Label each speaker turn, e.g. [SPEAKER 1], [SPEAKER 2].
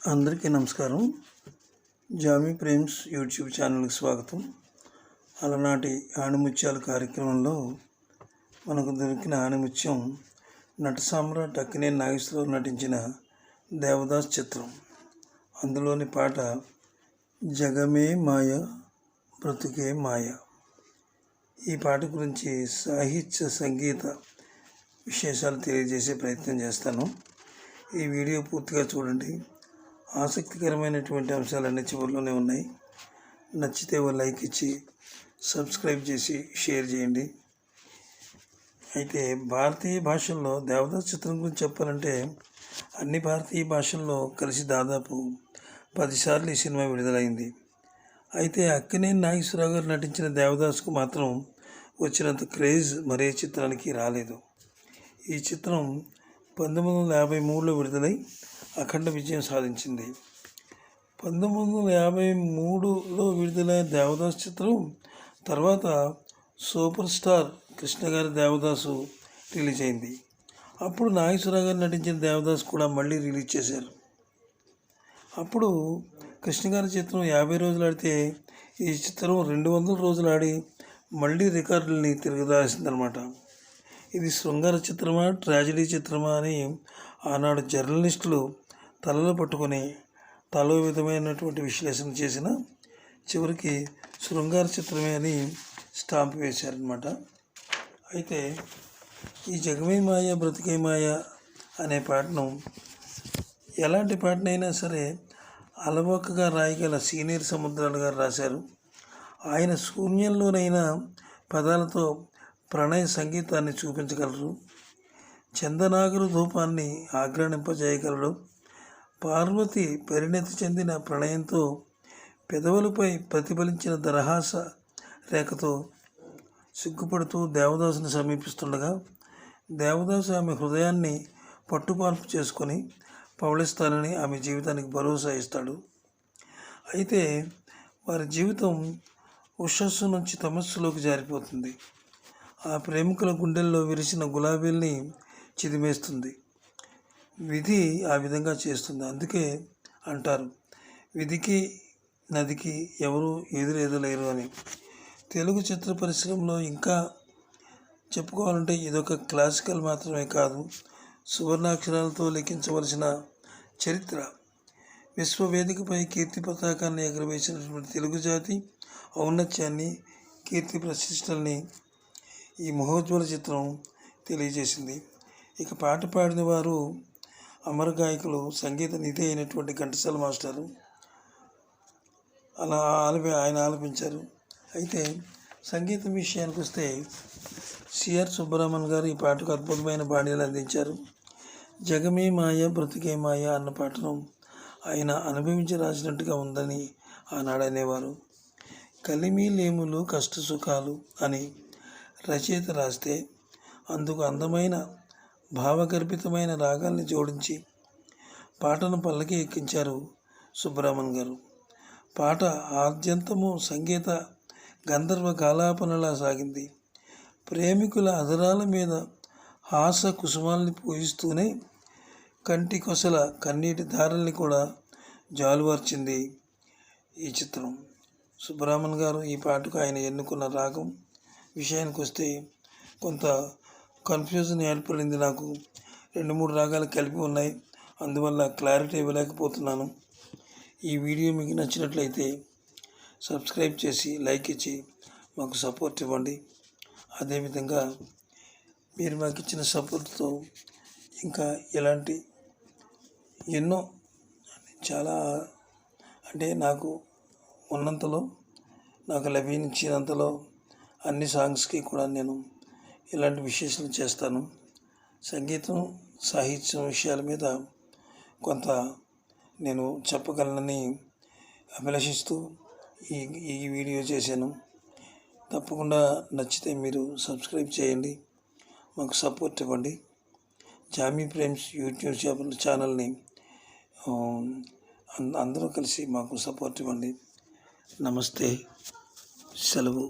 [SPEAKER 1] అందరికీ నమస్కారం. Jamie Prem's YouTube ఛానల్కి స్వాగతం. అలనాటి ఆణిముత్యాల కార్యక్రమంలో మనకు దొరికిన ఆణిముత్యం నట సామ్రాట్ అక్కినేని నాగేశ్వరరావు నటించిన దేవదాస్ చిత్రం. అందులోని పాట జగమే మాయ బ్రతుకే మాయ. ఈ పాట గురించి సాహిత్య సంగీత విశేషాలు తెలియజేసే ప్రయత్నం చేస్తాను. ఈ వీడియో పూర్తిగా చూడండి. ఆసక్తికరమైనటువంటి అంశాలన్నీ చివరిలోనే ఉన్నాయి. నచ్చితే ఓ లైక్ ఇచ్చి సబ్స్క్రైబ్ చేసి షేర్ చేయండి. అయితే భారతీయ భాషల్లో దేవదాస్ చిత్రం గురించి చెప్పాలంటే అన్ని భారతీయ భాషల్లో కలిసి దాదాపు 10 సార్లు ఈ సినిమా విడుదలైంది. అయితే అక్కినేని నాగేశ్వరరావు గారు నటించిన దేవదాస్కు మాత్రం వచ్చినంత క్రేజ్ మరే చిత్రానికి రాలేదు. ఈ చిత్రం 1953లో విడుదలై అఖండ విజయం సాధించింది. 1953లో విడుదలైన దేవదాస్ చిత్రం తర్వాత సూపర్ స్టార్ కృష్ణ గారి దేవదాసు రిలీజ్ అయింది. అప్పుడు నాగేశ్వరరావు గారు నటించిన దేవదాస్ కూడా మళ్ళీ రిలీజ్ చేశారు. అప్పుడు కృష్ణ గారి చిత్రం 50 రోజులు ఆడితే ఈ చిత్రం 200 రోజులు ఆడి మళ్ళీ రికార్డుల్ని తిరగరాసిందనమాట. ఇది శృంగార చిత్రమా ట్రాజడీ చిత్రమా అని ఆనాడు జర్నలిస్టులు తలలో పట్టుకొని తలో విధమైనటువంటి విశ్లేషణ చేసిన చివరికి శృంగార చిత్రమే అని స్టాంప్ వేశారనమాట. అయితే ఈ జగమే మాయ బ్రతికే మాయ అనే పాటను ఎలాంటి పాటనైనా సరే అలవోకగా రాయగల సీనియర్ సముద్రాలు గారు రాశారు. ఆయన శూన్యంలోనైనా పదాలతో ప్రణయ సంగీతాన్ని చూపించగలరు. చందనాగరు ధూపాన్ని ఆగ్రాణింపజేయగలడు. పార్వతి పరిణతి చెందిన ప్రణయంతో పెదవులపై ప్రతిఫలించిన దరహాస రేఖతో సిగ్గుపడుతూ దేవదాసుని సమీపిస్తుండగా దేవదాసు ఆమె హృదయాన్ని పట్టుపార్పు చేసుకొని పవళిస్తానని ఆమె జీవితానికి భరోసా ఇస్తాడు. అయితే వారి జీవితం ఉషస్సు నుంచి తమస్సులోకి జారిపోతుంది. ఆ ప్రేమికుల గుండెల్లో విరిసిన గులాబీల్ని చిదిమేస్తుంది. విధి ఆ విధంగా చేస్తుంది. అందుకే అంటారు విధికి నదికి ఎవరు ఎదురెదలేరు అని. తెలుగు చిత్ర పరిశ్రమలో ఇంకా చెప్పుకోవాలంటే ఇదొక క్లాసికల్ మాత్రమే కాదు, సువర్ణాక్షరాలతో లిఖించవలసిన చరిత్ర. విశ్వవేదికపై కీర్తి పతాకాన్ని ఎగురవేసినటువంటి తెలుగు జాతి ఔన్నత్యాన్ని కీర్తి ప్రతిష్టల్ని ఈ మహోజ్వల చిత్రం తెలియజేసింది. ఇక పాట పాడిన వారు అమర గాయకులు సంగీత నిధి అయినటువంటి ఘంటసాల మాస్టారు. ఆయన ఆలపించారు. అయితే సంగీతం విషయానికి వస్తే సిఆర్ సుబ్బరామన్ గారు ఈ పాటకు అద్భుతమైన బాణీలు అందించారు. జగమే మాయ బ్రతికే మాయ అన్న పాటను ఆయన అనుభవించి రాసినట్టుగా ఉందని ఆనాడు అనేవారు. కలిమి లేములు కష్ట సుఖాలు అని రచయిత రాస్తే అందుకు అందమైన భావగర్భితమైన రాగాల్ని జోడించి పాటను పల్లకి ఎక్కించారు సుబ్బరామన్ గారు. పాట ఆద్యంతము సంగీత గంధర్వ గాలాపనలా సాగింది. ప్రేమికుల అధరాల మీద హాస కుసుమాల్ని పూజిస్తూనే కంటి కొసల కన్నీటి ధారల్ని కూడా జాలువార్చింది ఈ చిత్రం. సుబ్బరామన్ గారు ఈ పాటకు ఆయన ఎన్నుకున్న రాగం విషయానికి వస్తే కొంత కన్ఫ్యూజన్ ఏర్పడింది. నాకు 2-3 రాగాలు కలిపి ఉన్నాయి, అందువల్ల క్లారిటీ ఇవ్వలేకపోతున్నాను. ఈ వీడియో మీకు నచ్చినట్లయితే సబ్స్క్రైబ్ చేసి లైక్ ఇచ్చి మాకు సపోర్ట్ ఇవ్వండి. అదేవిధంగా మీరు మాకు ఇచ్చిన సపోర్ట్తో ఇంకా ఇలాంటి ఎన్నో చాలా అంటే నాకు ఉన్నంతలో నాకు లభించినంతలో అన్ని సాంగ్స్కి కూడా నేను ఇలాంటి విశేషాలు చేస్తాను. సంగీతం సాహిత్యం విషయాల మీద కొంత నేను చెప్పగలనని అభిలషిస్తూ ఈ వీడియో చేశాను. తప్పకుండా నచ్చితే మీరు సబ్స్క్రైబ్ చేయండి, మాకు సపోర్ట్ ఇవ్వండి. జామీ ప్రేమ్స్ యూట్యూబ్ ఛానల్ని అందరూ కలిసి మాకు సపోర్ట్ ఇవ్వండి. నమస్తే, సెలవు.